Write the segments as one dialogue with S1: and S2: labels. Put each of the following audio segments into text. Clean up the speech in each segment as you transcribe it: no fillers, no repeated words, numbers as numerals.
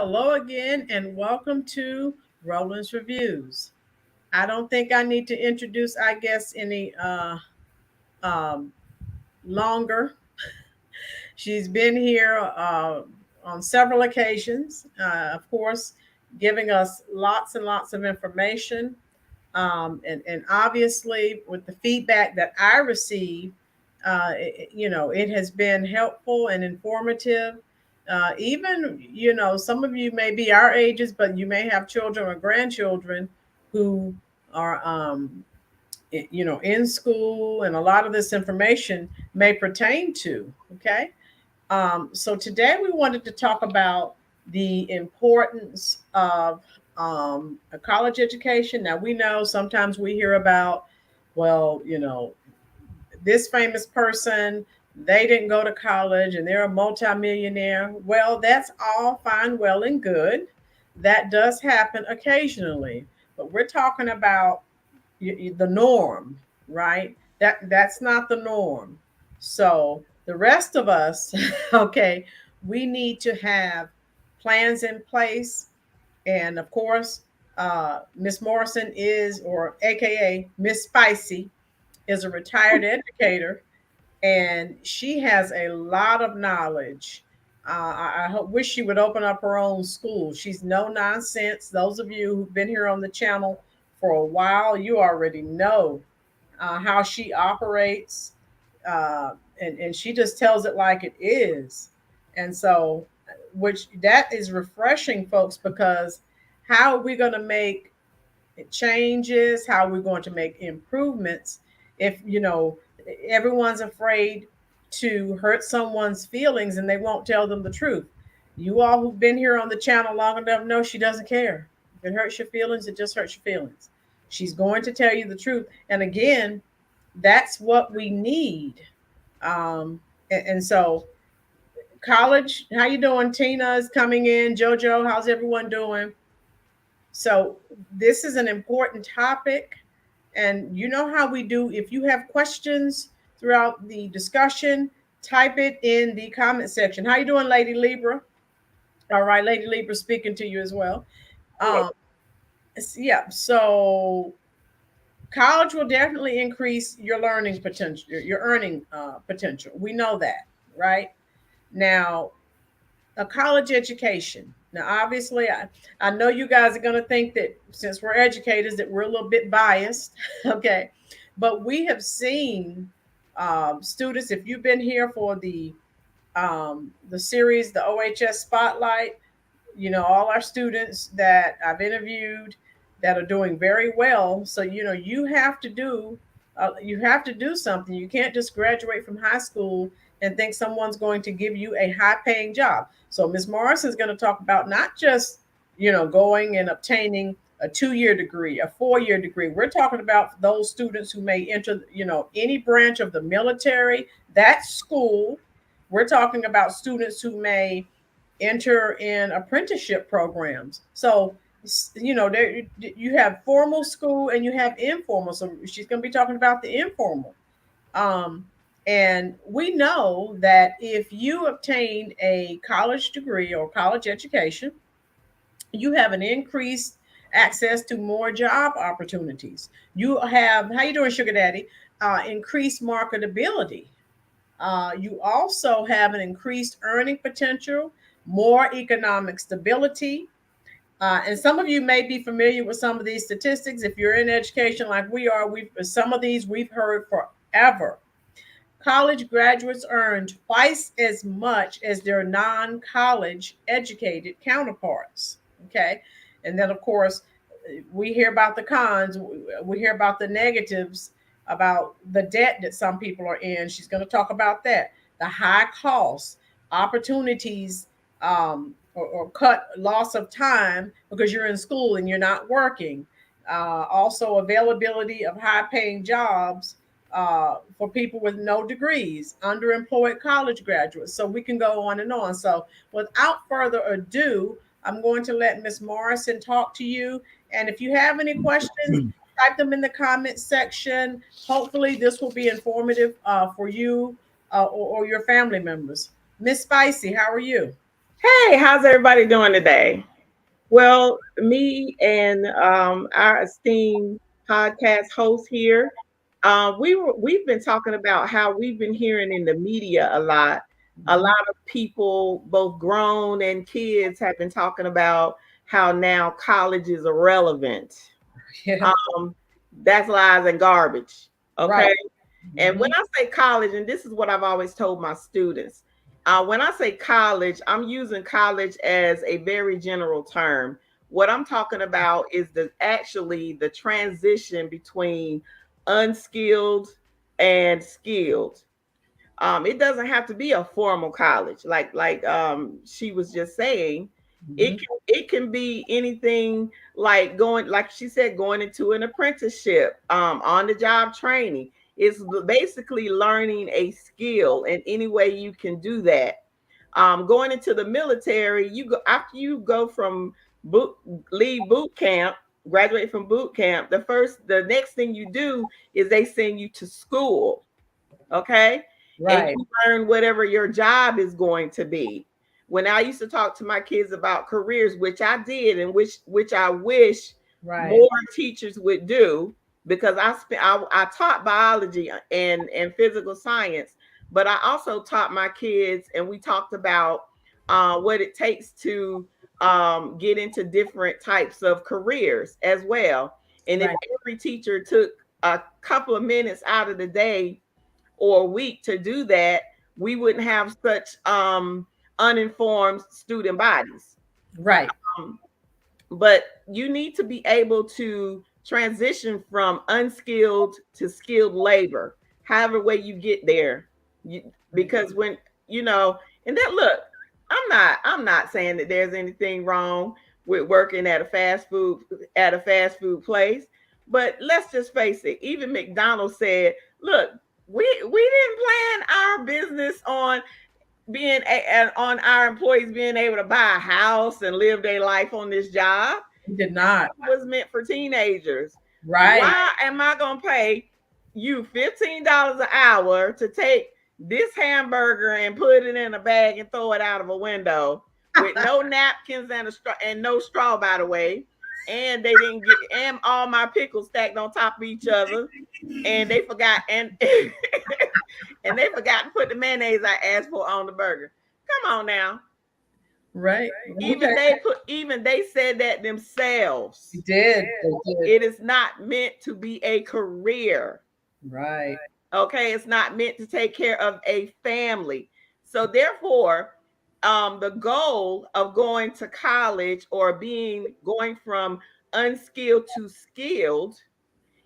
S1: Hello again, and welcome to Rolynn's Reviews. I don't think I need to introduce, I guess, any um, longer. She's been here on several occasions, of course, giving us lots and lots of information. And obviously, with the feedback that I receive, it has been helpful and informative. Even, some of you may be our ages, but you may have children or grandchildren who are, in school, and a lot of this information may pertain to. Okay. So today we wanted to talk about the importance of a college education. Now, we know sometimes we hear about, well, this famous person, they didn't go to college and they're a multimillionaire. Well, that's all fine, well, and good. That does happen occasionally, but we're talking about the norm, right? That's not the norm. So the rest of us, okay, we need to have plans in place. And of course, Miss Morrison is, or AKA Miss Spicy, is a retired educator, and she has a lot of knowledge. Wish she would open up her own school. She's no nonsense. Those of you who've been here on the channel for a while, you already know how she operates, and she just tells it like it is. And so, which that is refreshing, folks, because how are we going to make changes? How are we going to make improvements if everyone's afraid to hurt someone's feelings and they won't tell them the truth? You all who've been here on the channel long enough know she doesn't care. If it hurts your feelings, it just hurts your feelings. She's going to tell you the truth. And again, that's what we need. And so, college, how you doing? Tina is coming in. Jojo, how's everyone doing? So this is an important topic. And you know how we do. If you have questions throughout the discussion, type it in the comment section. How you doing, Lady Libra? All right, Lady Libra speaking to you as well. Um, yeah, so college will definitely increase your learning potential, your earning potential. We know that, right? Now, a college education. Now, obviously, I know you guys are going to think that since we're educators that we're a little bit biased, okay? But we have seen students. If you've been here for the series, the OHS Spotlight, all our students that I've interviewed that are doing very well. So you have to do something. You can't just graduate from high school and think someone's going to give you a high paying job. So Ms. Morrison is going to talk about not just going and obtaining a 2-year degree, a 4-year degree. We're talking about those students who may enter any branch of the military, that school. We're talking about students who may enter in apprenticeship programs. So there you have formal school and you have informal. So she's going to be talking about the informal. And we know that if you obtain a college degree or college education, you have an increased access to more job opportunities. You have, how you doing, Sugar Daddy? Increased marketability. You also have an increased earning potential, more economic stability. And some of you may be familiar with some of these statistics. If you're in education like we are, some of these we've heard forever. College graduates earn twice as much as their non-college educated counterparts. Okay. And then, of course, we hear about the cons, we hear about the negatives, about the debt that some people are in. She's going to talk about that. The high costs, opportunities, or cut loss of time because you're in school and you're not working. Also, availability of high paying jobs for people with no degrees, underemployed college graduates. So we can go on and on. So without further ado, I'm going to let Miss Morrison talk to you. And if you have any questions, type them in the comment section. Hopefully this will be informative for you or your family members. Miss Spicy, how are you?
S2: Hey, how's everybody doing today? Well, me and our esteemed podcast host here, we've been talking about how we've been hearing in the media a lot. A
S1: Mhm.
S2: lot of people, both grown and kids, have been talking about how now college is irrelevant.
S1: Yeah.
S2: Um, that's lies and garbage. Okay.
S1: Right.
S2: And when
S1: Mhm.
S2: I say college, and this is what I've always told my students, when I say college, I'm using college as a very general term. What I'm talking about is the transition between unskilled and skilled. It doesn't have to be a formal college, like she was just saying.
S1: Mhm.
S2: It can be anything, like going, like she said, going into an apprenticeship, on the job training. It's basically learning a skill, and any way you can do that. Going into the military, you go after you go from boot leave boot camp, graduate from boot camp. The next thing you do is they send you to school. Okay. And
S1: Right.
S2: you learn whatever your job is going to be. When I used to talk to my kids about careers, which I did, and which I wish
S1: Right.
S2: more teachers would do, because I taught biology and physical science, but I also taught my kids, and we talked about what it takes to get into different types of careers as well. And if
S1: Right.
S2: every teacher took a couple of minutes out of the day or a week to do that, we wouldn't have such uninformed student bodies.
S1: Right.
S2: Um, but you need to be able to transition from unskilled to skilled labor, however way you get there. Because when you know, and that look, I'm not saying that there's anything wrong with working at a fast food place, but let's just face it. Even McDonald's said, "Look, we didn't plan our business on on our employees being able to buy a house and live their life on this job.
S1: He did
S2: This
S1: not.
S2: was meant for teenagers.
S1: Right.
S2: Why am I gonna pay you $15 an hour to take this hamburger and put it in a bag and throw it out of a window with no napkins and a straw and no straw, by the way? And they didn't get, and all my pickles stacked on top of each other, and they forgot, and and they forgot to put the mayonnaise I asked for on the burger. Come on now.
S1: Right. Okay.
S2: Even they said that
S1: He
S2: themselves.
S1: did. They did.
S2: It is not meant to be a career.
S1: Right.
S2: Okay, it's not meant to take care of a family. So therefore, the goal of going to college or going from unskilled to skilled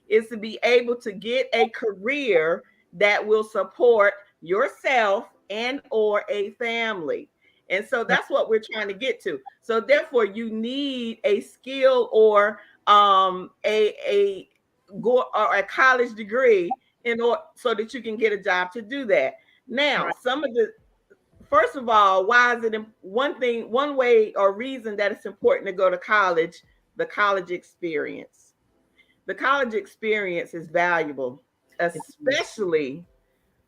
S2: is to be able to get a career that will support yourself and or a family. And so
S1: Right.
S2: that's what we're trying to get to. So therefore you need a skill or a go or a college degree in order so that you can get a job to do that. Now,
S1: Right.
S2: some of the first of all, why is it one way or reason that it's important to go to college, the college experience. The college experience is valuable,
S1: It is.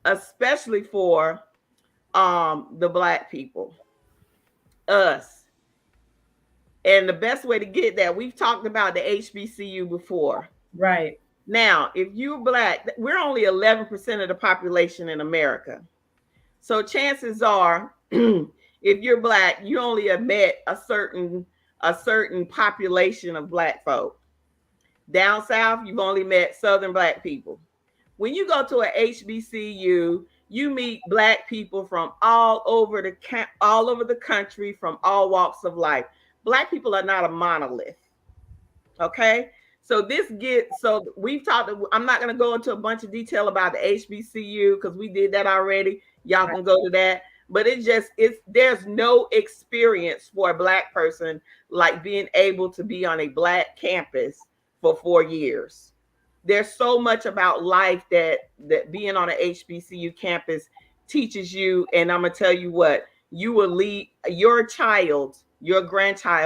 S2: especially for the black people, us. And the best way to get that, we've talked about the HBCU before.
S1: Right.
S2: Now, if you're black, we're only 11% of the population in America. So chances are, if you're black, you only have met a certain population of black folk. Down south, you've only met Southern black people. When you go to a HBCU, you meet black people from all over the country, from all walks of life. Black people are not a monolith. Okay. So we've talked. I'm not going to go into a bunch of detail about the HBCU because we did that already. Y'all
S1: Right.
S2: can go to that. But it's there's no experience for a black person like being able to be on a black campus for 4 years. There's so much about life that being on an HBCU campus teaches you. And I'm gonna tell you what, you will leave your grandchild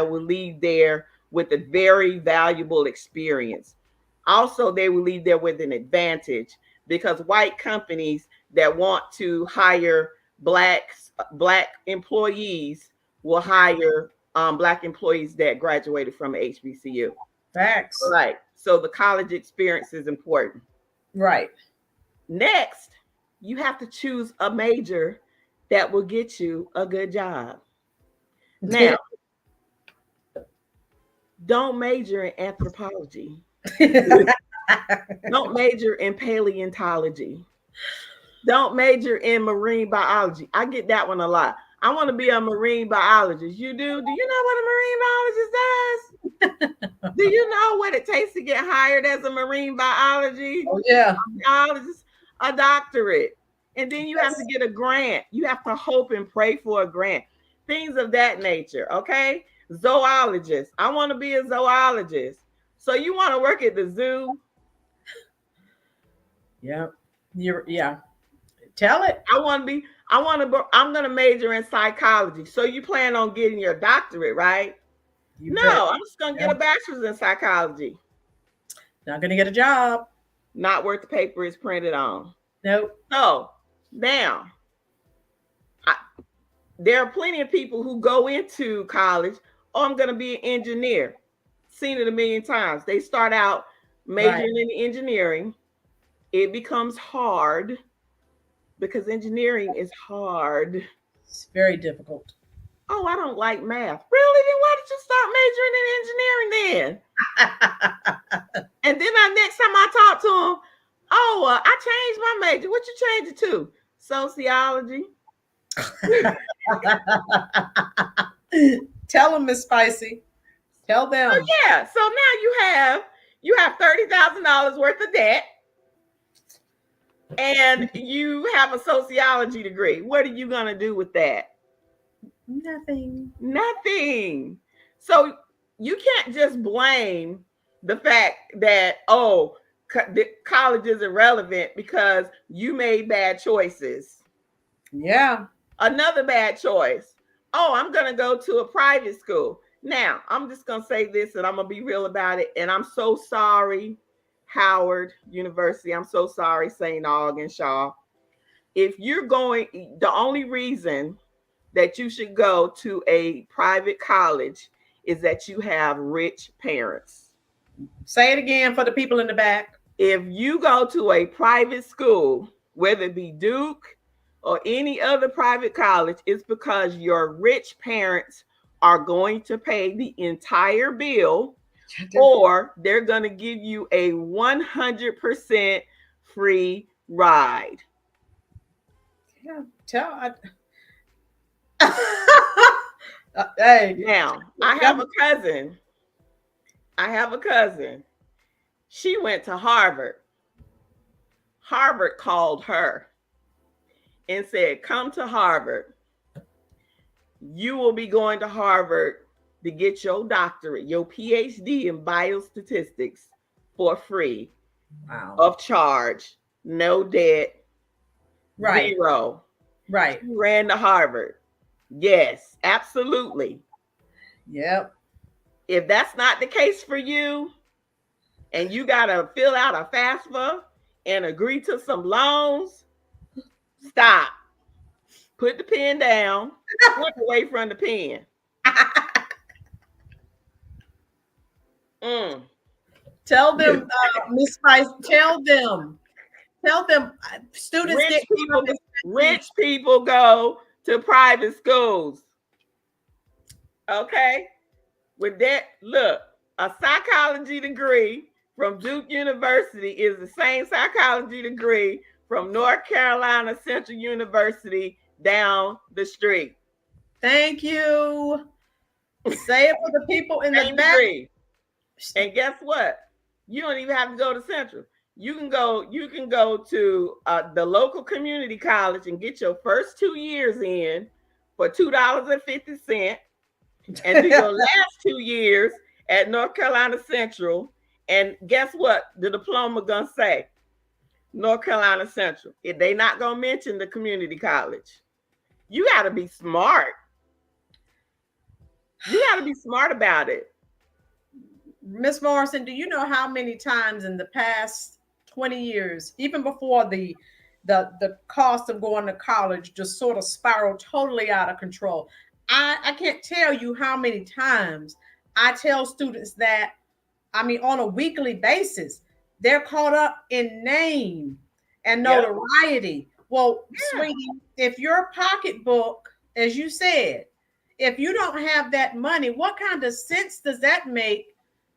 S2: will leave there with a very valuable experience. Also, they will leave there with an advantage because white companies that want to hire black employees will hire Black employees that graduated from a HBCU.
S1: Facts.
S2: Right. So the college experience is important.
S1: Right.
S2: Next, you have to choose a major that will get you a good job. Now, don't major in anthropology. Don't major in paleontology. Don't major in marine biology. I get that one a lot. I want to be a marine biologist. You do? Do you know what a marine biologist does? Do you know what it takes to get hired as a marine biology?
S1: Oh, yeah.
S2: Biologist, a doctorate. And then you have to get a grant. You have to hope and pray for a grant. Things of that nature. Okay. Zoologist. I want to be a zoologist. So you want to work at the zoo?
S1: Yeah. Yeah. Tell it.
S2: I'm going to major in psychology. So you plan on getting your doctorate, right? No, I'm just going to get a bachelor's in psychology.
S1: Not going to get a job.
S2: Not worth the paper it's printed on.
S1: Nope.
S2: So now, there are plenty of people who go into college, oh, I'm going to be an engineer. Seen it a million times. They start out majoring in engineering. It becomes hard because engineering is hard.
S1: It's very difficult.
S2: Oh, I don't like math. Really? Then why did you start majoring in engineering then? And then next time I talk to them, oh, I changed my major. What you change it to? Sociology.
S1: Tell them, Miss Spicy. Tell them.
S2: Oh, yeah. So now you have $30,000 worth of debt, and you have a sociology degree. What are you gonna do with that? Nothing. So you can't just blame the fact that college is irrelevant because you made bad choices.
S1: Yeah.
S2: Another bad choice. Oh, I'm going to go to a private school. Now, I'm just going to say this and I'm going to be real about it. And I'm so sorry, Howard University. I'm so sorry, St. Aug Shaw. If you're going, the only reason that you should go to a private college is that you have rich parents.
S1: Say it again for the people in the back.
S2: If you go to a private school, whether it be Duke or any other private college, it's because your rich parents are going to pay the entire bill, or they're going to give you a 100% free ride.
S1: Yeah, hey.
S2: Now, I have a cousin. She went to Harvard. Harvard called her and said, come to Harvard. You will be going to Harvard to get your doctorate, your PhD in biostatistics for free.
S1: Wow.
S2: Of charge, no debt,
S1: right.
S2: Zero.
S1: Right.
S2: She ran to Harvard. Yes, absolutely.
S1: Yep.
S2: If that's not the case for you, and you got to fill out a FAFSA and agree to some loans, stop. Put the pen down. Walk away from the pen.
S1: Tell them, Miss Spice. Tell them, students.
S2: Rich people go to private schools. Okay, with that, look, a psychology degree from Duke University is the same psychology degree from North Carolina Central University down the street.
S1: Thank you. Say it for the people in the back.
S2: And guess what? You don't even have to go to Central. You can go to the local community college and get your first 2 years in for $2.50, and do your last 2 years at North Carolina Central. And guess what? The diploma gonna say North Carolina Central. If they not gonna mention the community college. You got to be smart. You got to be smart about it.
S1: Miss Morrison, do you know how many times in the past 20 years, even before the cost of going to college just sort of spiraled totally out of control? I can't tell you how many times I tell students that, I mean, on a weekly basis, they're caught up in name and
S2: Yep.
S1: notoriety. Well,
S2: Yeah.
S1: sweetie, if your pocketbook, as you said, if you don't have that money, what kind of sense does that make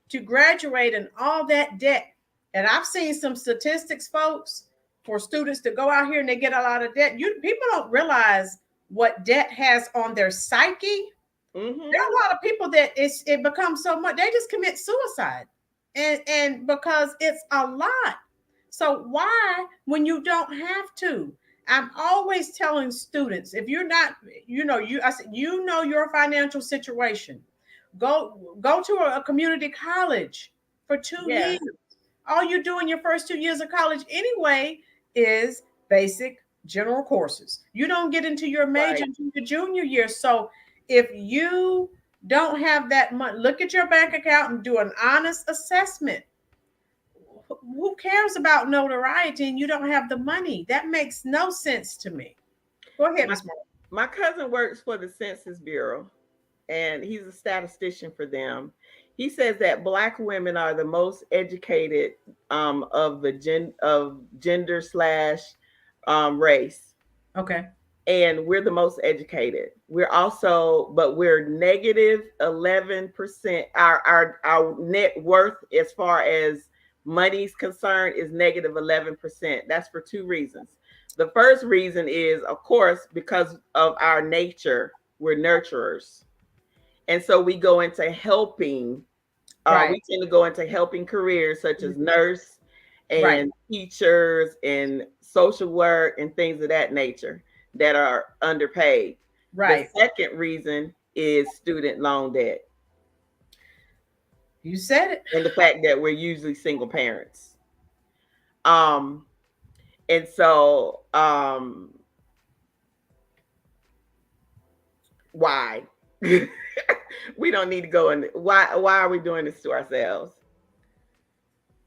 S1: to graduate and all that debt? And I've seen some statistics, folks, for students to go out here and they get a lot of debt. People don't realize what debt has on their psyche. There are
S2: Mm-hmm.
S1: a lot of people that it becomes so much they just commit suicide, and because it's a lot. So why, when you don't have to? I'm always telling students, if you're not, I said, your financial situation, go to a community college for 2 years.
S2: Yes.
S1: All you do in your first 2 years of college anyway is basic general courses. You don't get into your major
S2: Right.
S1: until your junior year. So if you don't have that money, look at your bank account and do an honest assessment. Who cares about notoriety and you don't have the money? That makes no sense to me. Go ahead,
S2: My
S1: Miss Moore.
S2: my cousin works for the Census Bureau, and he's a statistician for them. He says that Black women are the most educated of the gender slash race,
S1: Okay.
S2: and we're the most educated. We're also, but we're negative 11%. Our net worth, as far as money's concerned, is negative 11%. That's for two reasons. The first reason is, of course, because of our nature, we're nurturers, and so we go into helping.
S1: Right.
S2: We tend to go into helping careers such as
S1: Mhm.
S2: nurse
S1: Right.
S2: and teachers and social work and things of that nature that are underpaid. The
S1: Right.
S2: second reason is student loan debt
S1: You said it.
S2: and the fact that we're usually single parents. Um, and so why? We don't need to go in. Why are we doing this to ourselves?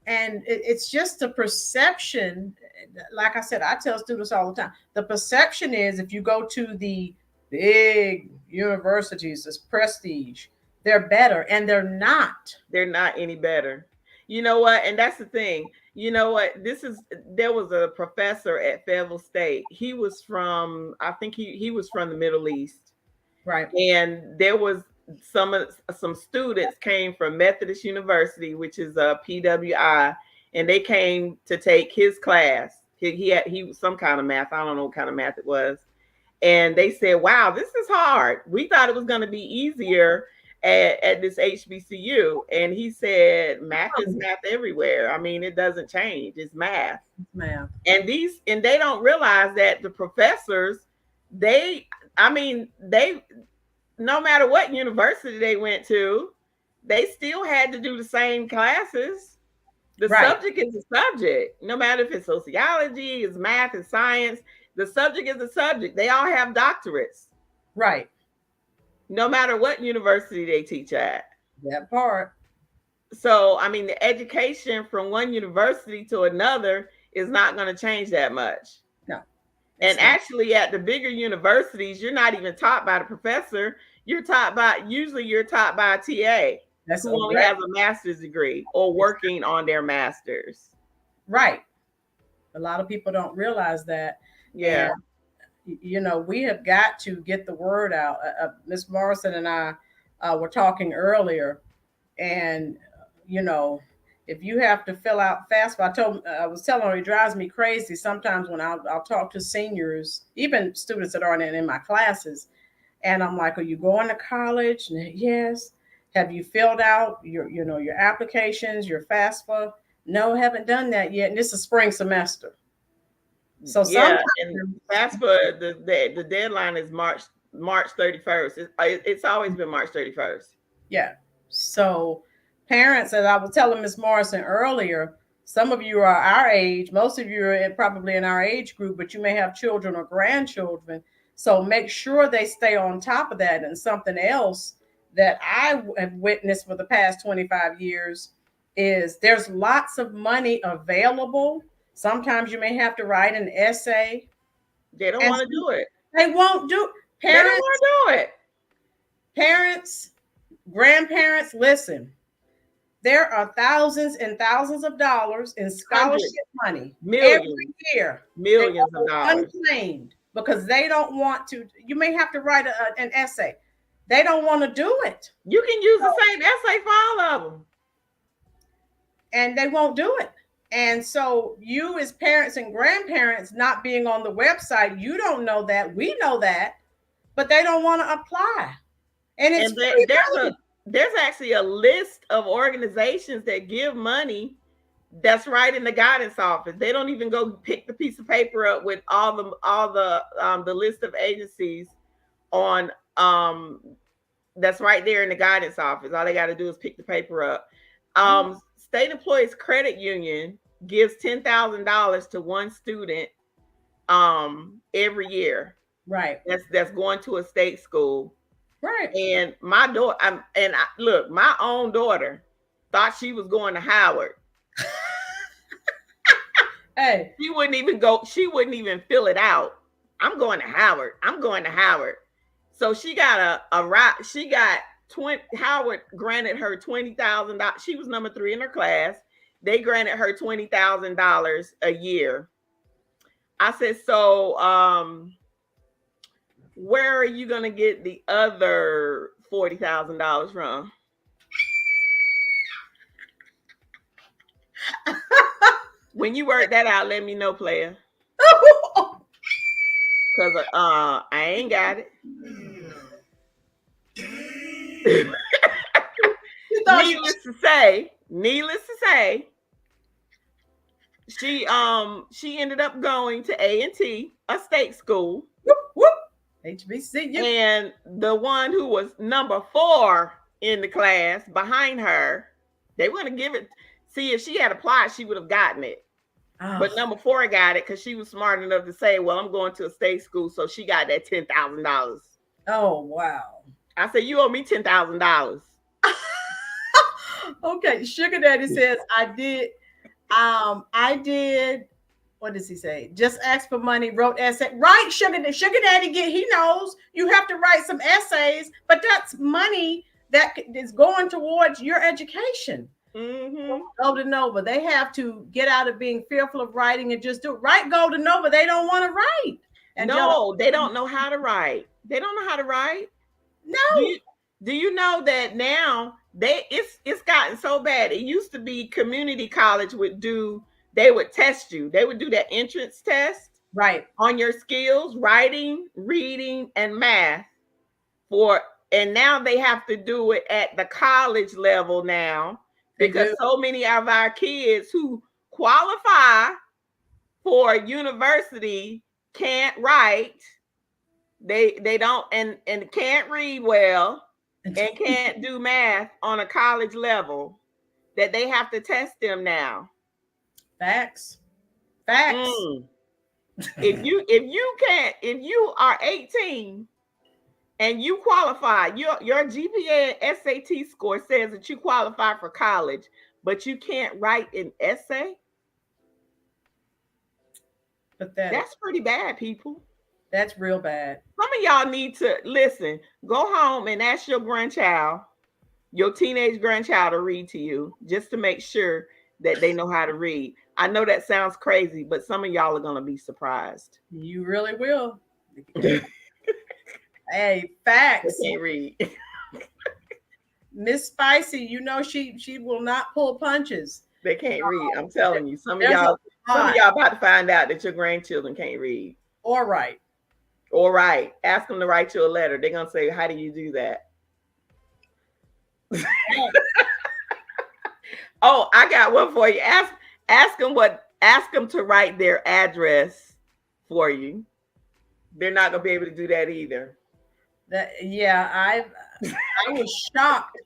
S1: And it's just the perception. Like I said, I tell students all the time, the perception is if you go to the big universities, this prestige, they're better, and they're not.
S2: They're not any better. You know what? And that's the thing. You know what? There was a professor at Fayetteville State. He was from, I think he was from the Middle East.
S1: Right.
S2: And there was some students came from Methodist University, which is a PWI, and they came to take his class. He was some kind of math. I don't know what kind of math it was. And they said, wow, this is hard. We thought it was going to be easier at this HBCU. And he said, math is math everywhere. I mean, it doesn't change. It's math.
S1: Math.
S2: And they don't realize that the professors, they, I mean, they, no matter what university they went to, they still had to do the same classes. The
S1: Right.
S2: subject is a subject, no matter if it's sociology, it's math, it's science. The subject is a subject. They all have doctorates,
S1: Right.
S2: no matter what university they teach at.
S1: That part.
S2: So, I mean, the education from one university to another is not going to change that much.
S1: No.
S2: And
S1: Not.
S2: actually, at the bigger universities, you're not even taught by the professor. Usually you're taught by a TA
S1: That's
S2: who only has a master's degree or working on their master's.
S1: right. A lot of people don't realize that.
S2: Yeah.
S1: And we have got to get the word out. Miss Morrison and I were talking earlier, and if you have to fill out FAFSA, I was telling her it drives me crazy sometimes when I'll talk to seniors, even students that aren't in my classes, and I'm like, "Are you going to college?" And yes. Have you filled out your applications, your FAFSA? No, haven't done that yet. And this is spring semester. So
S2: Yeah,
S1: sometimes
S2: and FAFSA, the deadline is March 31st. It's always been March 31st.
S1: yeah. So parents, as I was telling Miss Morrison earlier, some of you are our age. Most of you are probably in our age group, but you may have children or grandchildren. So make sure they stay on top of that. And something else that I have witnessed for the past 25 years is there's lots of money available. Sometimes you may have to write an essay.
S2: They don't
S1: And
S2: want to do it.
S1: they won't do.
S2: They don't
S1: Parents,
S2: want to do it.
S1: Parents, grandparents, listen. There are thousands and thousands of dollars in scholarship money every year.
S2: Millions of dollars
S1: unclaimed because they don't want to. You may have to write an essay. They don't want to do it.
S2: You can use the same essay for all of them.
S1: And they won't do it. And so you as parents and grandparents not being on the website, you don't know that. We know that. But they don't want to apply. And it's
S2: there's actually a list of organizations that give money that's right in the guidance office. They don't even go pick the piece of paper up with all the list of agencies on that's right there in the guidance office. All they got to do is pick the paper up. State Employees Credit Union gives $10,000 to one student every year.
S1: Right.
S2: That's going to a state school.
S1: Right.
S2: And my daughter, look, my own daughter thought she was going to Howard.
S1: Hey,
S2: she wouldn't even go. She wouldn't even fill it out. I'm going to Howard. I'm going to Howard. So she got a ride. She got Howard granted her $20,000. She was number 3 in her class. They granted her $20,000 a year. I said, so where are you gonna get the other $40,000 from? When you work that out, let me know, player. Cause I ain't got it. Needless to say, she ended up going to A&T, a state school.
S1: Whoop, whoop. HBC.
S2: And the one who was number 4 in the class behind her, they want to give it. See, if she had applied, she would have gotten it. Oh. But number 4 got it because she was smart enough to say, well, I'm going to a state school. So she got that $10,000.
S1: Oh, wow.
S2: I said, you owe me $10,000.
S1: Okay. Sugar Daddy says, I did. What does he say? Just ask for money, wrote essay. Right, Sugar Daddy, he knows you have to write some essays, but that's money that is going towards your education.
S2: Mm-hmm.
S1: Golden Nova, they have to get out of being fearful of writing and just do it. Right, Golden Nova, they don't want to write.
S2: And no, they don't know how to write. They don't know how to write.
S1: No.
S2: Do you know that now it's gotten so bad? It used to be community college they would test you. They would do that entrance test,
S1: right,
S2: on your skills, writing, reading, and math. And now they have to do it at the college level now because so many of our kids who qualify for university can't write. They don't and can't read well and can't do math on a college level, that they have to test them now.
S1: Facts.
S2: If you are 18 and you qualify, your GPA and SAT score says that you qualify for college, but you can't write an essay. That's pretty bad, people.
S1: That's real bad.
S2: Some of y'all need to listen, go home and ask your grandchild, your teenage grandchild, to read to you just to make sure that they know how to read. I know that sounds crazy, but some of y'all are going to be surprised.
S1: You really will. Hey, facts.
S2: They can't read.
S1: Miss Spicy, you know she will not pull punches.
S2: They can't read. I'm telling you. Some of y'all about to find out that your grandchildren can't read.
S1: Or write.
S2: Ask them to write you a letter. They're going to say, how do you do that? Oh, I got one for you. Ask them to write their address for you. They're not going to be able to do that either.
S1: I was shocked.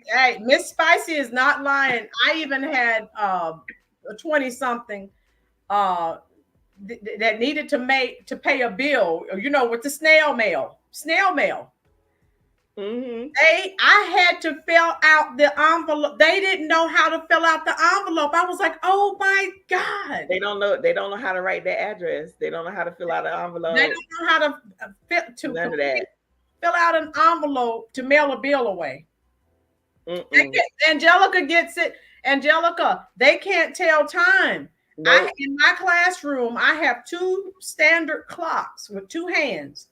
S1: Hey, Miss Spicy is not lying. I even had a 20-something that needed to pay a bill, with the snail mail.
S2: Mm-hmm.
S1: I had to fill out the envelope. They didn't know how to fill out the envelope. I was like, oh my God.
S2: They don't know how to write their address. They don't know how to fill out an envelope.
S1: They don't know how to fit to
S2: none of that.
S1: fill out an envelope to mail a bill away.
S2: Mm-mm.
S1: Angelica gets it. Angelica, they can't tell time.
S2: Nope.
S1: In my classroom, I have 2 standard clocks with 2 hands.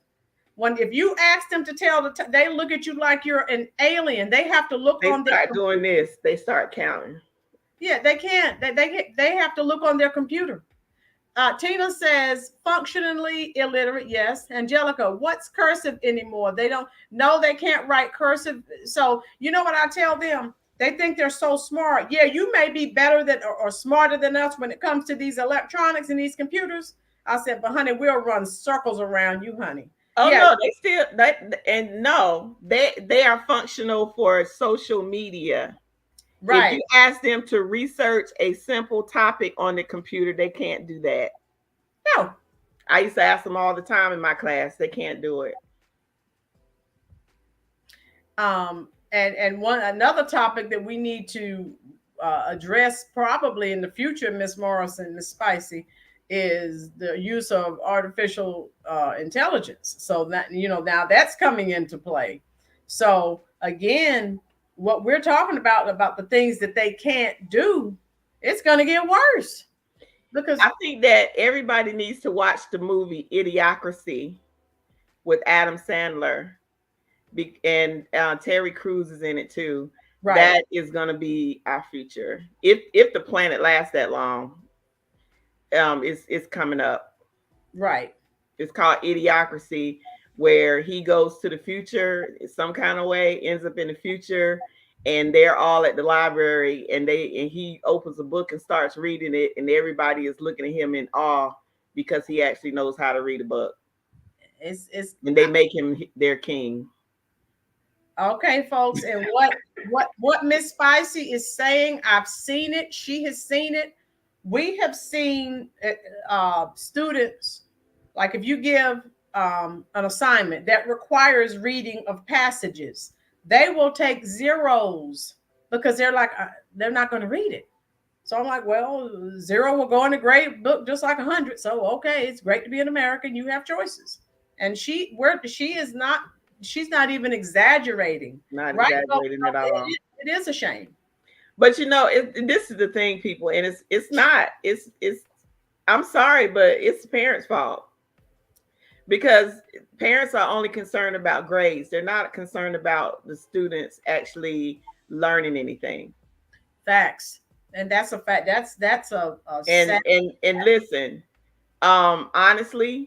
S1: If you ask them to tell they look at you like you're an alien. They have to look
S2: They
S1: on
S2: start doing this. They start counting.
S1: Yeah, they can't. They have to look on their computer. Tina says functionally illiterate. Yes. Angelica, what's cursive anymore? They don't know. They can't write cursive. So you know what I tell them? They think they're so smart. Yeah, you may be better than or smarter than us when it comes to these electronics and these computers. I said, but honey, we'll run circles around you, honey.
S2: Oh
S1: yeah.
S2: no, they still they are functional for social media. Right. If you ask them to research a simple topic on the computer, they can't do that.
S1: No.
S2: I used to ask them all the time in my class. They can't do it.
S1: And another topic that we need to address probably in the future, Miss Morrison, Miss Spicy, is the use of artificial intelligence. So that, now that's coming into play. So again, what we're talking about the things that they can't do, it's going to get worse. Because
S2: I think that everybody needs to watch the movie Idiocracy with Adam Sandler, and Terry Crews is in it too. Right. That is going to be our future if the planet lasts that long. It's coming up.
S1: Right.
S2: It's called Idiocracy, where he goes to the future some kind of way, ends up in the future, and they're all at the library, and he opens a book and starts reading it, and everybody is looking at him in awe because he actually knows how to read a book. And they make him their king.
S1: Okay, folks, and what Miss Spicy is saying, I've seen it. She has seen it. We have seen students, like if you give an assignment that requires reading of passages, they will take zeros because they're like, they're not going to read it. So I'm like, well, 0 will go in a grade book just like 100. So, okay, it's great to be an American. You have choices. And she's not even exaggerating.
S2: Not exaggerating at all.
S1: It is a shame.
S2: But this is the thing, people, and it's I'm sorry, but it's the parents' fault. Because parents are only concerned about grades. They're not concerned about the students actually learning anything.
S1: Facts. And that's a fact. That's a
S2: and listen, honestly,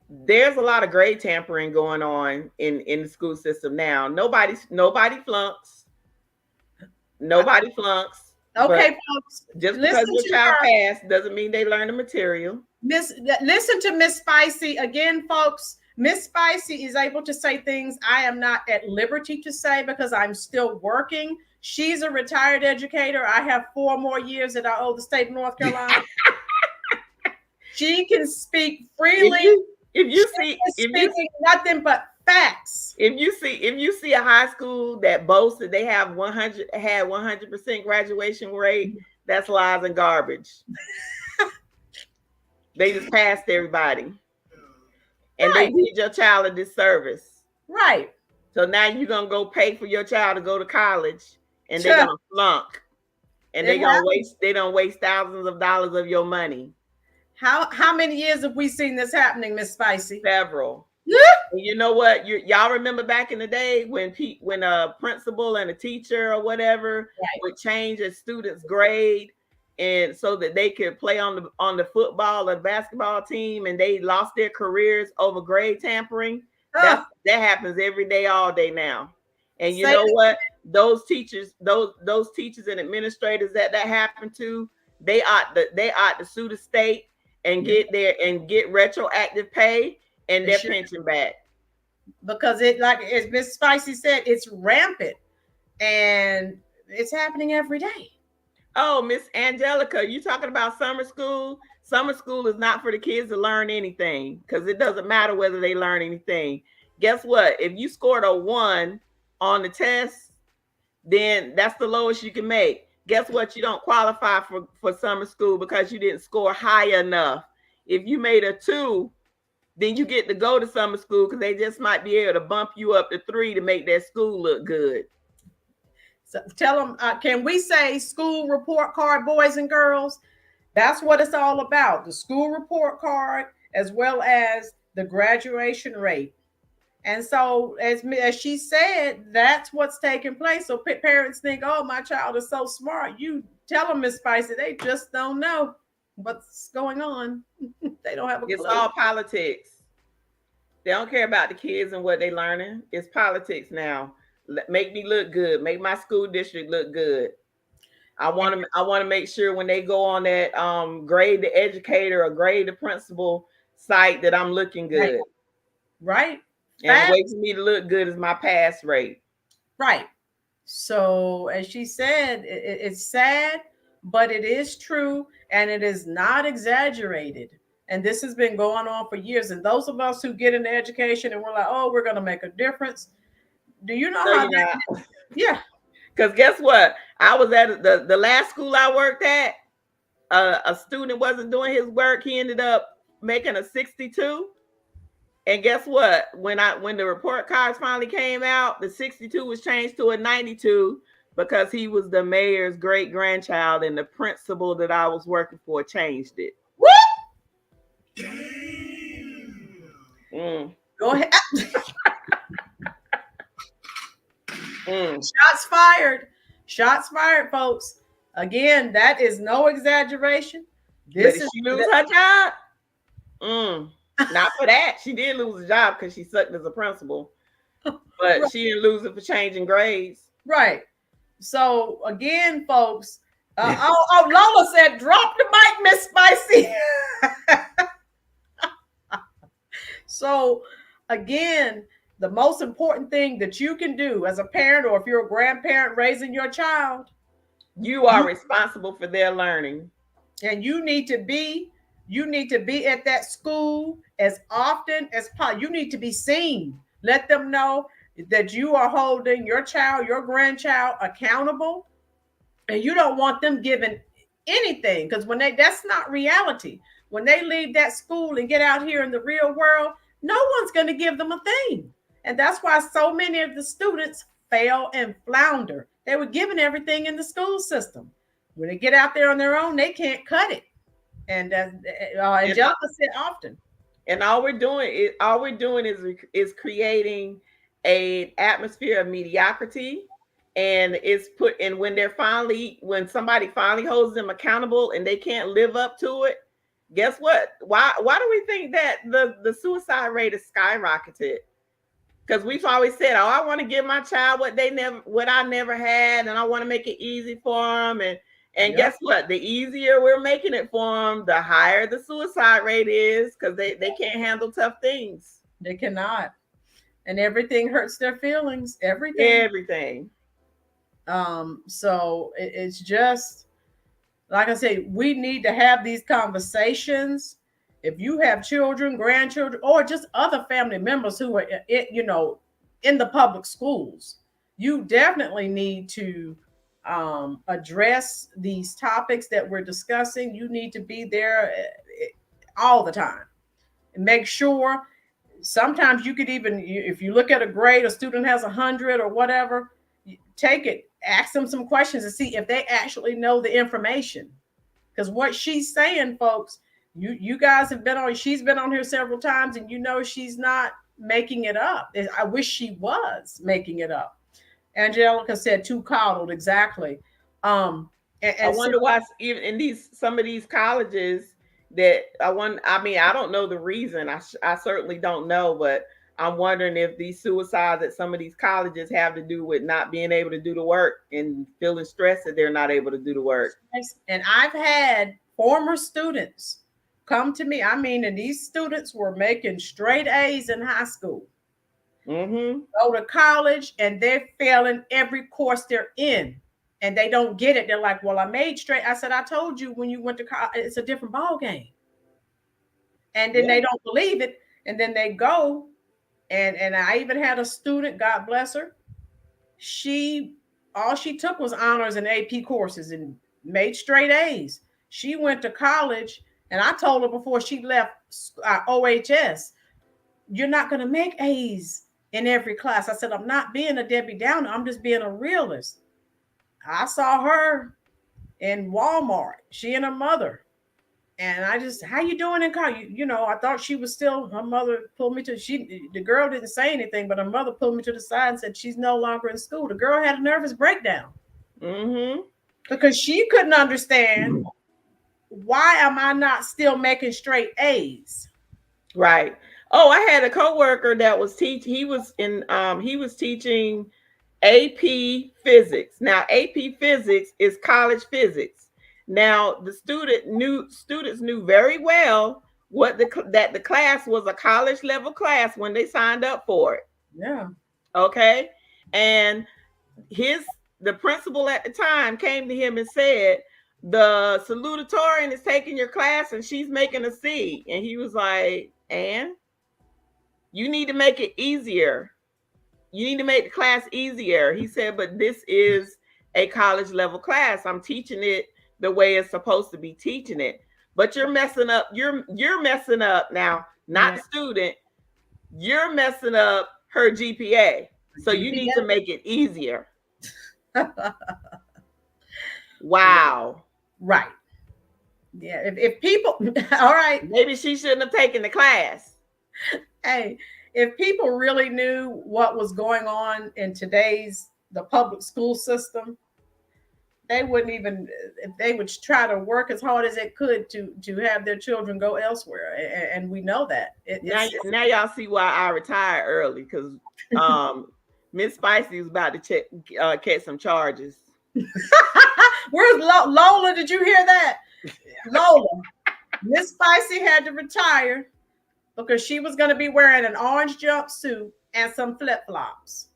S2: there's a lot of grade tampering going on in the school system now. Nobody flunks. Nobody flunks.
S1: Okay, folks.
S2: Just because your child passed doesn't mean they learn the material.
S1: Listen to Miss Spicy again, folks. Miss Spicy is able to say things I am not at liberty to say because I'm still working. She's a retired educator. I have 4 more years that I owe the state of North Carolina. She can speak freely.
S2: If you see
S1: nothing but facts.
S2: If you see a high school that boasts that they have 100% graduation rate, that's lies and garbage. They just passed everybody. And They did your child a disservice.
S1: Right.
S2: So now you're going to go pay for your child to go to college, and they're going to flunk. And they don't waste thousands of dollars of your money.
S1: How many years have we seen this happening, Miss Spicy?
S2: Several. You know what? Y'all remember back in the day when a principal and a teacher or whatever would change a student's grade, and so that they could play on the football or basketball team, and they lost their careers over grade tampering. That happens every day, all day now. And you know what? Those teachers and administrators that happened to, they ought to sue the state and get retroactive pay and their pension back.
S1: Because as Miss Spicy said, it's rampant and it's happening every day.
S2: Oh, Miss Angelica, you talking about summer school? Summer school is not for the kids to learn anything because it doesn't matter whether they learn anything. Guess what? If you scored a 1 on the test, then that's the lowest you can make. Guess what? You don't qualify for summer school because you didn't score high enough. If you made a 2 then you get to go to summer school because they just might be able to bump you up to 3 to make that school look good.
S1: So tell them, can we say school report card, boys and girls? That's what it's all about. The school report card, as well as the graduation rate. And so, as she said, that's what's taking place. So parents think, oh, my child is so smart. You tell them, Miss Spicy, they just don't know what's going on. They don't have a clue.
S2: It's all politics. They don't care about the kids and what they're learning. It's politics now. Make me look good. Make my school district look good. I want to make sure when they go on that grade the educator or grade the principal site that I'm looking good.
S1: Right.
S2: And the way for me to look good is my pass rate.
S1: Right. So, as she said, it's sad, but it is true, and it is not exaggerated. And this has been going on for years. And those of us who get into education and we're like, oh, we're going to make a difference. Do you know how that is? Yeah.
S2: Because guess what? I was at the last school I worked at. A student wasn't doing his work. He ended up making a 62. And guess what? When the report cards finally came out, the 62 was changed to a 92 because he was the mayor's great grandchild, and the principal that I was working for changed it.
S1: What? Go ahead. Shots fired. Shots fired, folks. Again, that is no exaggeration.
S2: Did she lose her job? Not for that. She did lose a job because she sucked as a principal. But right. She didn't lose it for changing grades.
S1: Right. So again, folks, Lola said, drop the mic, Miss Spicy. So again, the most important thing that you can do as a parent, or if you're a grandparent raising your child,
S2: you are responsible for their learning.
S1: And you need to be at that school as often as possible. You need to be seen. Let them know that you are holding your child, your grandchild accountable, and you don't want them given anything, because that's not reality. When they leave that school and get out here in the real world, no one's going to give them a thing. And that's why so many of the students fail and flounder. They were given everything in the school system. When they get out there on their own, they can't cut it. And Angelica said often.
S2: And all we're doing is creating an atmosphere of mediocrity, and when somebody finally holds them accountable and they can't live up to it, guess what? Why do we think that the suicide rate is skyrocketed? Because we've always said, oh, I want to give my child what I never had, and I want to make it easy for them. And yep. Guess what? The easier we're making it for them, the higher the suicide rate is, because they can't handle tough things.
S1: They cannot. And everything hurts their feelings. Everything. So it's just, like I say, we need to have these conversations. If you have children, grandchildren, or just other family members who are, in the public schools, you definitely need to address these topics that we're discussing. You need to be there all the time and make sure. Sometimes you could even, if you look at a grade, a student has 100 or whatever, take it, ask them some questions and see if they actually know the information. Because what she's saying, folks, you guys have been on, she's been on here several times, and she's not making it up. I wish she was making it up. Angelica said too coddled, exactly. I
S2: wonder why even in some of these colleges that I don't know the reason. I certainly don't know, but I'm wondering if these suicides at some of these colleges have to do with not being able to do the work and feeling stressed that they're not able to do the work.
S1: And I've had former students come to me. And these students were making straight A's in high school.
S2: Mm-hmm.
S1: Go to college and they're failing every course they're in, and they don't get it. They're like, well, I made straight. I said, I told you when you went to college, it's a different ball game. And then they don't believe it. And then they go. And I even had a student, God bless her. All she took was honors and AP courses and made straight A's. She went to college, and I told her before she left OHS, you're not going to make A's in every class. I said, I'm not being a Debbie Downer. I'm just being a realist. I saw her in Walmart, she and her mother. And I just, how you doing in college? I thought she was still, her mother pulled me the girl didn't say anything, but her mother pulled me to the side and said, she's no longer in school. The girl had a nervous breakdown because she couldn't understand, why am I not still making straight A's?
S2: Right. Oh, I had a coworker that was he was teaching AP physics. Now, AP physics is college physics. Now, the students knew very well that the class was a college level class when they signed up for it.
S1: Yeah.
S2: Okay. And the principal at the time came to him and said, the salutatorian is taking your class and she's making a C. And he was like, and you need to make it easier. You need to make the class easier. He said, but this is a college level class. I'm teaching it the way it's supposed to be teaching it. But you're messing up. You're messing up now, not the student. You're messing up her GPA. So you need to make it easier. Wow.
S1: Right. Yeah. If people, all right.
S2: Maybe she shouldn't have taken the class.
S1: Hey, if people really knew what was going on in the public school system, they wouldn't even, if they would try to work as hard as it could to have their children go elsewhere. And we know that.
S2: Now y'all see why I retired early, because Miss Spicy was about to catch some charges.
S1: Where's Lola? Did you hear that? Lola, Miss Spicy had to retire because she was going to be wearing an orange jumpsuit and some flip-flops.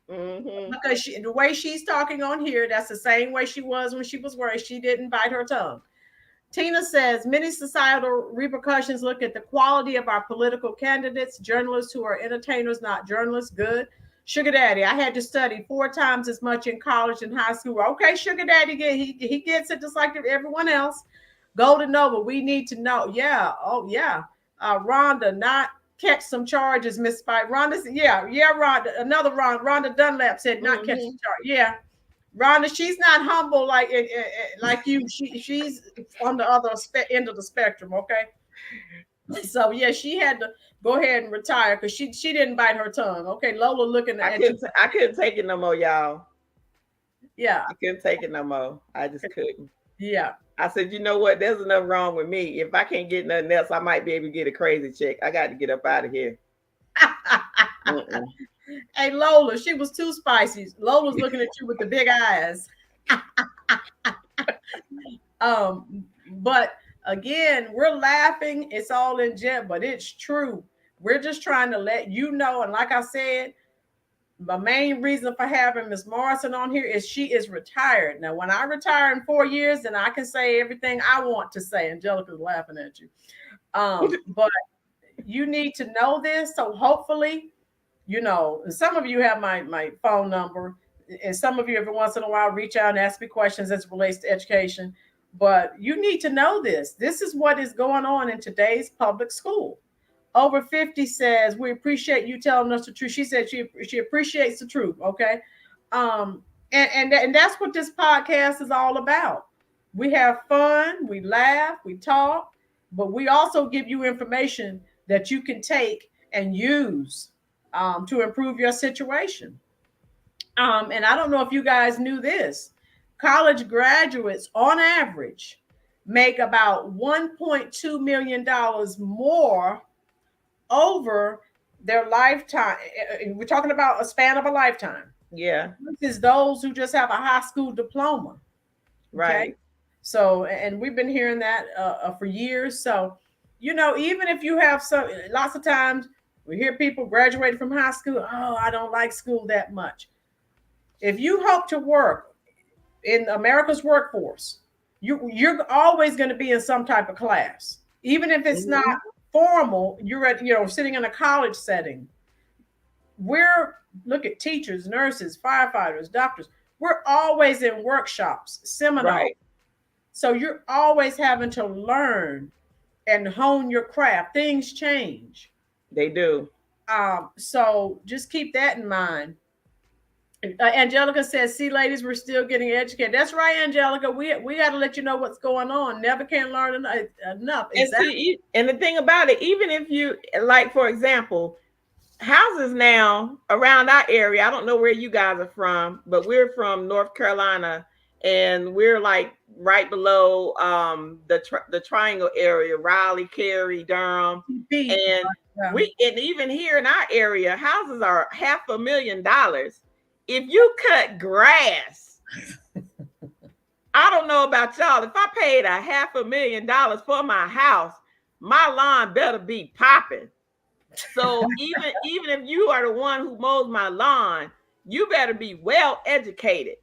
S1: Because the way she's talking on here, that's the same way she was when she was worried. She didn't bite her tongue. Tina says, many societal repercussions look at the quality of our political candidates, journalists who are entertainers, not journalists. Good. Sugar Daddy, I had to study 4 times as much in college and high school. Okay, Sugar Daddy, he gets it just like everyone else. Golden Nova, we need to know. Yeah. Oh, yeah. Rhonda, not catch some charges, Miss Spike. Rhonda said, yeah, Rhonda. Another Rhonda Dunlap said not catch some charges. Yeah. Rhonda, she's not humble like you. She's on the other end of the spectrum, okay? So yeah, she had to go ahead and retire because she didn't bite her tongue. Okay, Lola looking at you.
S2: I couldn't take it no more, y'all.
S1: Yeah.
S2: I couldn't take it no more. I just couldn't.
S1: Yeah.
S2: I said, you know what? There's enough wrong with me. If I can't get nothing else, I might be able to get a crazy check. I got to get up out of here.
S1: Hey, Lola, she was too spicy. Lola's looking at you with the big eyes. But again, we're laughing. It's all in jest, but it's true. We're just trying to let you know. And like I said, my main reason for having Miss Morrison on here is she is retired. Now, when I retire in 4 years, then I can say everything I want to say. Angelica's laughing at you. But you need to know this. So hopefully, some of you have my phone number, and some of you every once in a while reach out and ask me questions as it relates to education. But you need to know this. This is what is going on in today's public school. Over 50 says, we appreciate you telling us the truth. She said she appreciates the truth. Okay. And that's what this podcast is all about. We have fun, we laugh, we talk, but we also give you information that you can take and use to improve your situation. And I don't know if you guys knew this. College graduates on average make about $1.2 million more over their lifetime. We're talking about a span of a lifetime.
S2: Yeah.
S1: This is those who just have a high school diploma.
S2: Right.
S1: Okay? So, and we've been hearing that for years. So, even if you have lots of times we hear people graduated from high school. Oh, I don't like school that much. If you hope to work in America's workforce, you're always going to be in some type of class, even if it's not formal. You're sitting in a college setting. Look at teachers, nurses, firefighters, doctors. We're always in workshops, seminars. Right. So you're always having to learn and hone your craft. Things change.
S2: They do.
S1: So just keep that in mind. Angelica says, "See, ladies, we're still getting educated." That's right, Angelica. We got to let you know what's going on. Never can learn enough.
S2: And
S1: Exactly.
S2: see, and the thing about it, even if you like, for example, houses now around our area, I don't know where you guys are from, but we're from North Carolina, and we're like right below the Triangle area, Raleigh, Cary, Durham, and and even here in our area, houses are $500,000. If you cut grass, I don't know about y'all. If I paid $500,000 for my house, my lawn better be popping. So even if you are the one who mows my lawn, you better be well educated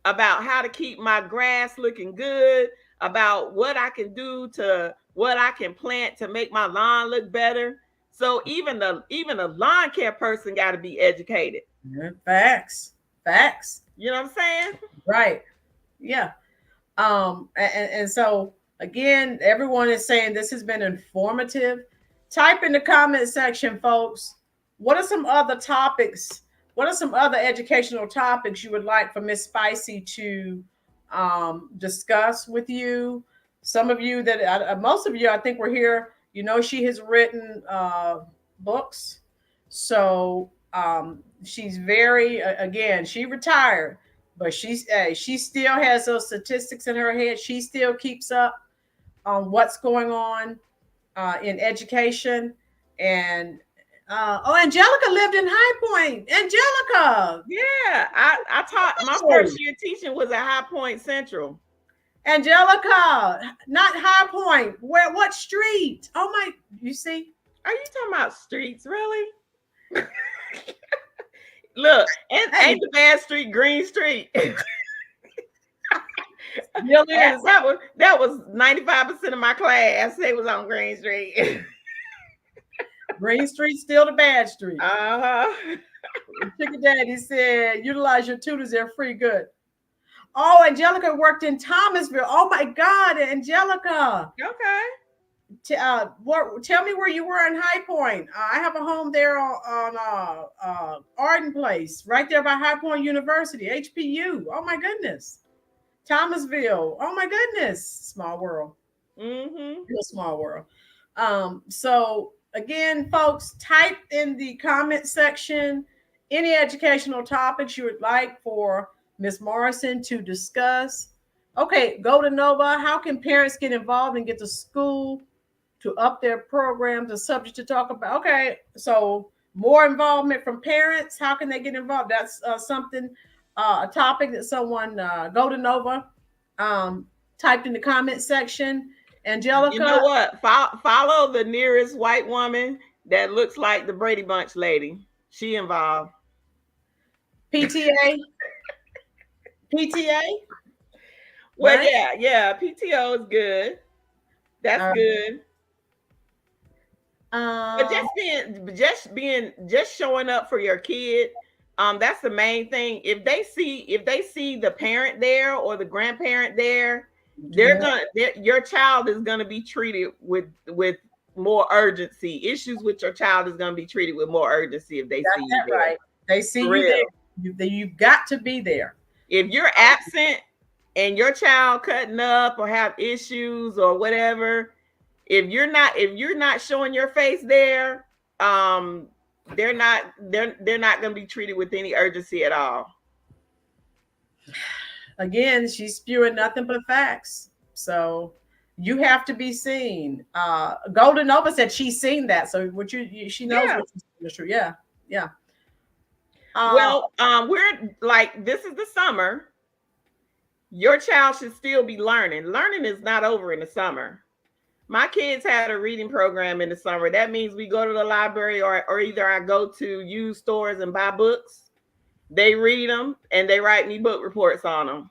S2: about how to keep my grass looking good, about what I can do to what I can plant to make my lawn look better. So even a lawn care person got to be educated.
S1: Facts.
S2: You know what I'm saying?
S1: Right. Yeah. And so again, everyone is saying this has been informative. Type in the comment section, folks. What are some other topics? What are some other educational topics you would like for Miss Spicy to discuss with you? Some of you that most of you, I think, were here. You know, she has written books, so she's very again. She retired, but she still has those statistics in her head. She still keeps up on what's going on in education. And Angelica lived in High Point. Angelica.
S2: Yeah, I taught my first year teaching was at High Point Central.
S1: Angelica, not High Point. What street? Oh my, you see?
S2: Are you talking about streets, really? Look, ain't the bad street Green Street? That was 95% of my class. They was on Green Street.
S1: Green Street still the bad street.
S2: Uh-huh.
S1: Chicken Daddy said, utilize your tutors, they're free. Good. Oh, Angelica worked in Thomasville. Oh my God, Angelica.
S2: Okay.
S1: Tell me where you were in High Point. I have a home there on Arden Place, right there by High Point University, HPU. Oh my goodness. Thomasville. Oh my goodness. Small world.
S2: Mm-hmm.
S1: Real small world. So again, folks, type in the comment section any educational topics you would like for Ms. Morrison to discuss. Okay, go to Nova. How can parents get involved and get to school to up their programs? A subject to talk about. Okay, so more involvement from parents. How can they get involved? That's something, a topic that someone go to Nova typed in the comment section. Angelica,
S2: you know what? Follow the nearest white woman that looks like the Brady Bunch lady. She involved.
S1: PTA. PTA.
S2: Well, right? yeah. PTO is good. That's good. But just showing up for your kid. That's the main thing. If they see the parent there or the grandparent there, your child is gonna be treated with more urgency. Issues with your child is gonna be treated with more urgency if they see you there.
S1: Right. They see you there. You've got to be there.
S2: If you're absent and your child cutting up or have issues or whatever, if you're not showing your face there, they're not going to be treated with any urgency at all.
S1: Again, she's spewing nothing but facts. So you have to be seen. Golden Nova said she's seen that. So she knows what she's true. Yeah.
S2: Well, we're like, this is the summer. Your child should still be learning. Learning is not over in the summer. My kids had a reading program in the summer. That means we go to the library or either I go to used stores and buy books. They read them and they write me book reports on them.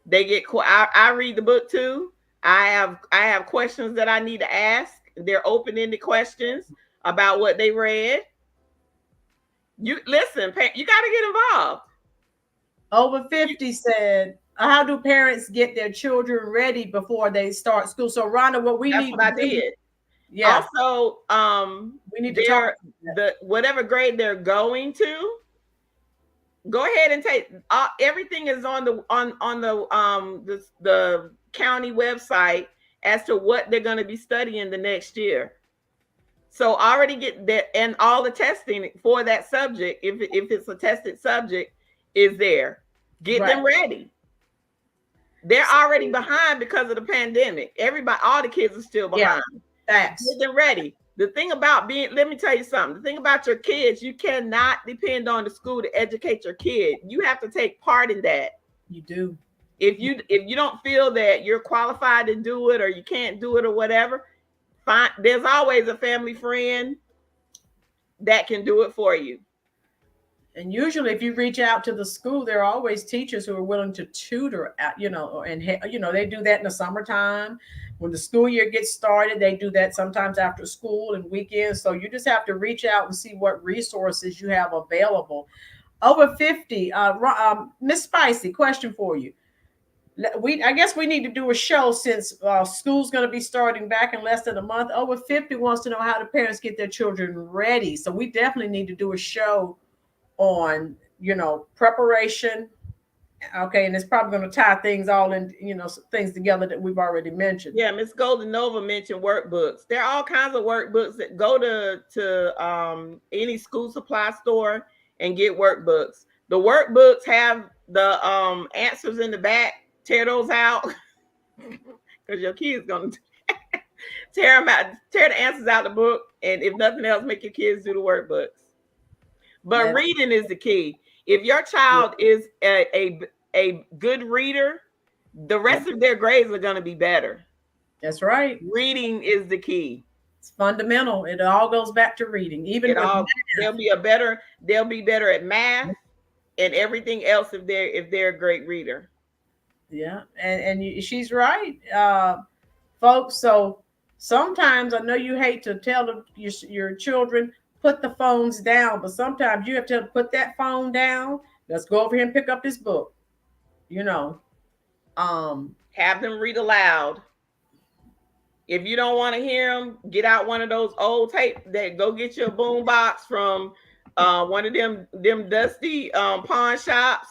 S2: They get I read the book too. I have questions that I need to ask. They're open-ended questions about what they read. You listen, you got to get involved.
S1: Over 50 said, how do parents get their children ready before they start school? So Rhonda, what we need
S2: I did.
S1: Yeah.
S2: Also,
S1: We need to talk about
S2: the whatever grade they're going to, go ahead and take everything is on the county website as to what they're going to be studying the next year. So already get that, and all the testing for that subject, if it's a tested subject, is there. Get them ready. They're already behind because of the pandemic. Everybody, all the kids are still behind.
S1: Facts.
S2: Get them ready. The thing about let me tell you something. The thing about your kids, you cannot depend on the school to educate your kid. You have to take part in that.
S1: You do.
S2: If you don't feel that you're qualified to do it, or you can't do it, or whatever, fine. There's always a family friend that can do it for you.
S1: And usually if you reach out to the school, there are always teachers who are willing to tutor at, and they do that in the summertime. When the school year gets started, they do that sometimes after school and weekends. So you just have to reach out and see what resources you have available. Over 50, Miss Spicy, question for you. I guess we need to do a show since school's going to be starting back in less than a month. Over 50 wants to know how the parents get their children ready. So we definitely need to do a show on preparation. Okay, and it's probably going to tie things all in, things together that we've already mentioned.
S2: Yeah, Miss Golden Nova mentioned workbooks. There are all kinds of workbooks that go to any school supply store and get workbooks. The workbooks have the answers in the back. Tear those out because your kid's gonna tear them out. Tear the answers out of the book, and if nothing else, make your kids do the workbooks. But reading is the key. If your child is a good reader, the rest of their grades are going to be better.
S1: That's right.
S2: Reading is the key.
S1: It's fundamental. It all goes back to reading. Even
S2: they'll be better at math and everything else if they're a great reader.
S1: Yeah, and she's right, folks. So sometimes I know you hate to tell your children put the phones down, but sometimes you have to put that phone down. Let's go over here and pick up this book.
S2: Have them read aloud. If you don't want to hear them, get out one of those old tape. Go get your boom box from one of them dusty pawn shops.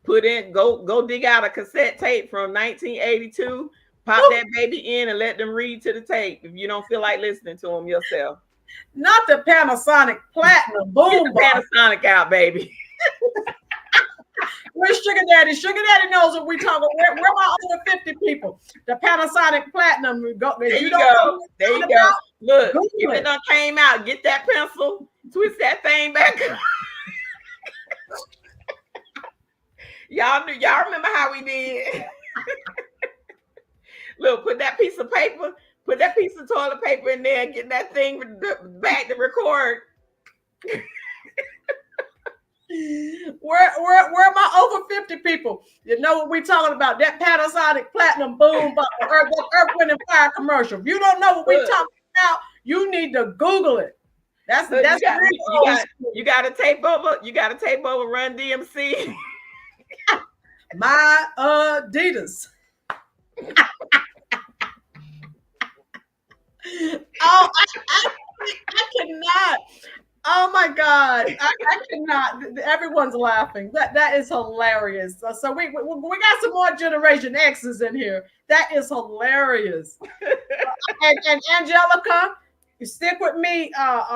S2: Go dig out a cassette tape from 1982. Pop that baby in and let them read to the tape if you don't feel like listening to them yourself.
S1: Not the Panasonic Platinum boom box.
S2: Panasonic out, baby.
S1: Where's Sugar Daddy? Sugar Daddy knows what we're talking about. Where my over 50 people? The Panasonic Platinum.
S2: There you go. Look, if it done came out, get that pencil, twist that thing back up. Y'all remember how we did? Look, put that piece of toilet paper in there and get that thing back to record.
S1: Where are my over 50 people? You know what we're talking about? That Panasonic Platinum boom box, Earth, Wind and Fire commercial. If you don't know what we're talking about, you need to Google it.
S2: You got to tape over Run DMC.
S1: My Adidas. Oh, I cannot. Oh my God, I cannot. Everyone's laughing. That is hilarious. So we got some more Generation X's in here. That is hilarious. and Angelica, you stick with me,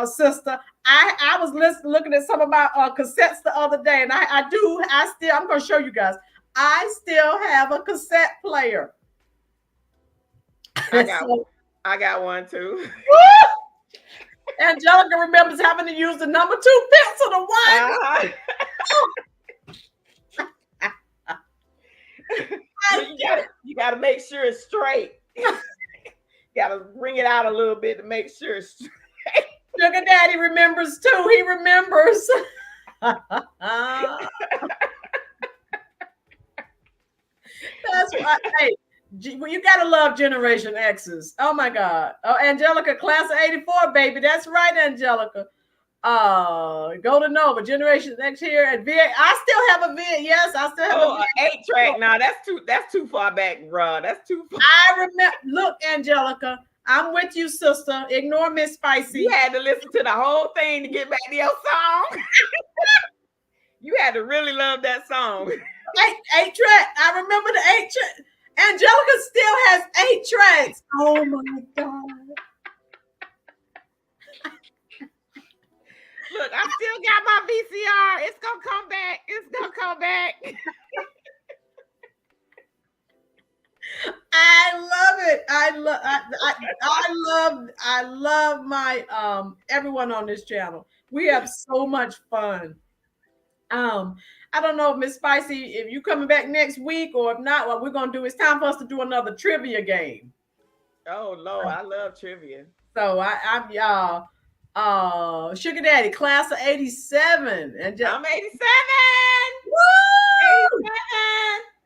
S1: sister. I was looking at some of my cassettes the other day, and I'm going to show you guys. I still have a cassette player.
S2: I got one too.
S1: Angelica remembers having to use the number 2 pencil to wipe.
S2: You got to make sure it's straight. Got to bring it out a little bit to make sure it's straight.
S1: Sugar Daddy remembers too. He remembers. That's right. Hey, you gotta love Generation X's. Oh my God. Oh, Angelica, class of 84, baby. That's right, Angelica. Golden Nova, Generation X here at VA. I still have a VA. Yes, I still have
S2: an 8-track. No, that's too far back, bro. That's too far.
S1: I remember. Look, Angelica, I'm with you, sister. Ignore Miss Spicy.
S2: You had to listen to the whole thing to get back to your song. You had to really love that song.
S1: Eight track. I remember the 8 track. Angelica still has 8 tracks. Oh my God.
S2: Look, I still got my VCR. It's gonna come back. It's gonna come back.
S1: I love my everyone on this channel. We have so much fun. I don't know if Miss Spicy, if you coming back next week, or if not, what we're gonna do, it's time for us to do another trivia game.
S2: Oh Lord, I love trivia.
S1: So I'm y'all Sugar Daddy, class of 87. And
S2: I'm 87.
S1: Woo!
S2: 87.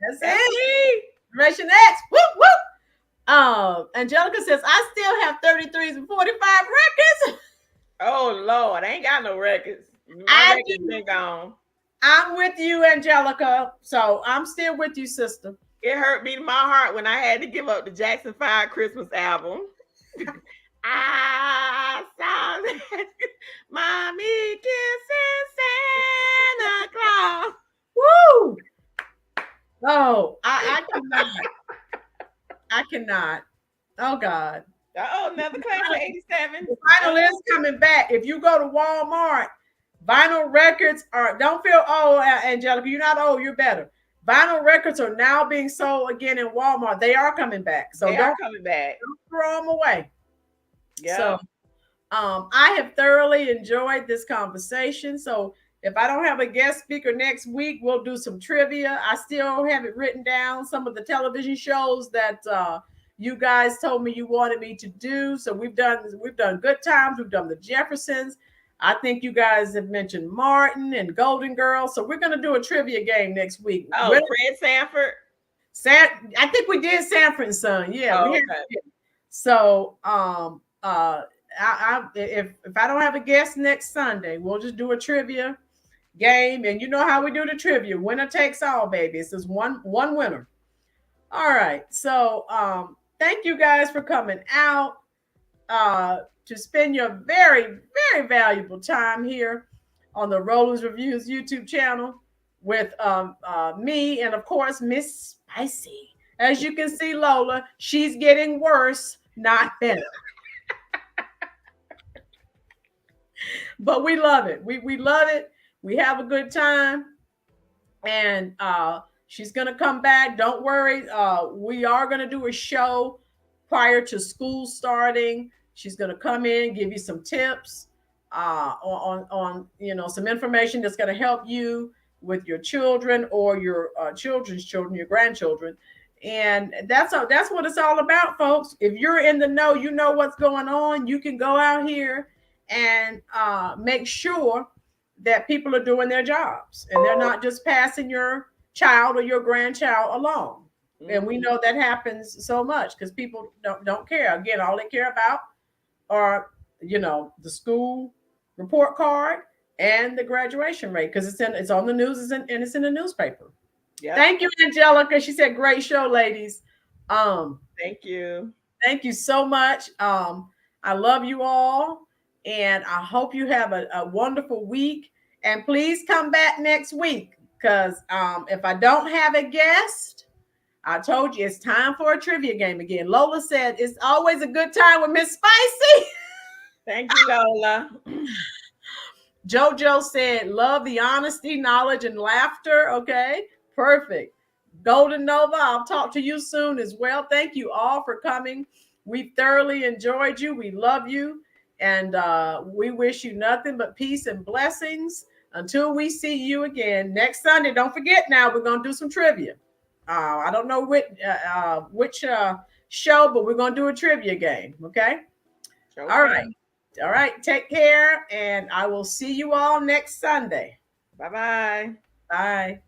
S1: That's it. Generation X. Woo woo. Angelica says, I still have 33s and 45 records.
S2: Oh Lord, I ain't got no records. My records been gone.
S1: I'm with you, Angelica. So I'm still with you, sister.
S2: It hurt me to my heart when I had to give up the Jackson 5 Christmas album. I saw that mommy kissing Santa Claus.
S1: Woo! Oh, I cannot. I cannot. Oh God.
S2: Oh, another class of 87.
S1: The vinyl is coming back. If you go to Walmart, vinyl records are, don't feel old, Angelica. You're not old, you're better. Vinyl records are now being sold again in Walmart. They are coming back. So
S2: they are coming back.
S1: Don't throw them away.
S2: Yeah.
S1: So I have thoroughly enjoyed this conversation. So if I don't have a guest speaker next week, we'll do some trivia. I still have it written down, some of the television shows that you guys told me you wanted me to do. So we've done Good Times, we've done the Jeffersons. I think you guys have mentioned Martin and Golden Girls. So we're going to do a trivia game next week.
S2: Oh, Fred Sanford?
S1: I think we did Sanford and Son. Yeah.
S2: Okay.
S1: So if I don't have a guest next Sunday, we'll just do a trivia game. And you know how we do the trivia. Winner takes all, baby. It's just one winner. All right. So thank you guys for coming out to spend your very, very valuable time here on the Rolyn's Reviews YouTube channel with me and, of course, Miss Spicy. As you can see, Lola, she's getting worse, not better. But we love it. We love it. We have a good time. And she's going to come back. Don't worry. We are going to do a show prior to school starting. She's going to come in, give you some tips on some information that's going to help you with your children or your children's children, your grandchildren. And that's what it's all about, folks. If you're in the know, you know what's going on. You can go out here and make sure that people are doing their jobs and they're not just passing your child or your grandchild along. Mm-hmm. And we know that happens so much because people don't care. Again, all they care about are, the school report card and the graduation rate because it's on the news and it's in the newspaper. Yep. Thank you, Angelica. She said, great show, ladies.
S2: Thank you.
S1: Thank you so much. I love you all. And I hope you have a wonderful week. And please come back next week because if I don't have a guest, I told you it's time for a trivia game again. Lola said it's always a good time with Miss Spicy.
S2: Thank you, Lola.
S1: JoJo said, love the honesty, knowledge, and laughter. Okay, perfect. Golden Nova, I'll talk to you soon as well. Thank you all for coming. We thoroughly enjoyed you. We love you. And we wish you nothing but peace and blessings until we see you again next Sunday. Don't forget now, we're going to do some trivia. I don't know which show, but we're going to do a trivia game. Okay? All right. All right. Take care. And I will see you all next Sunday.
S2: Bye-bye.
S1: Bye.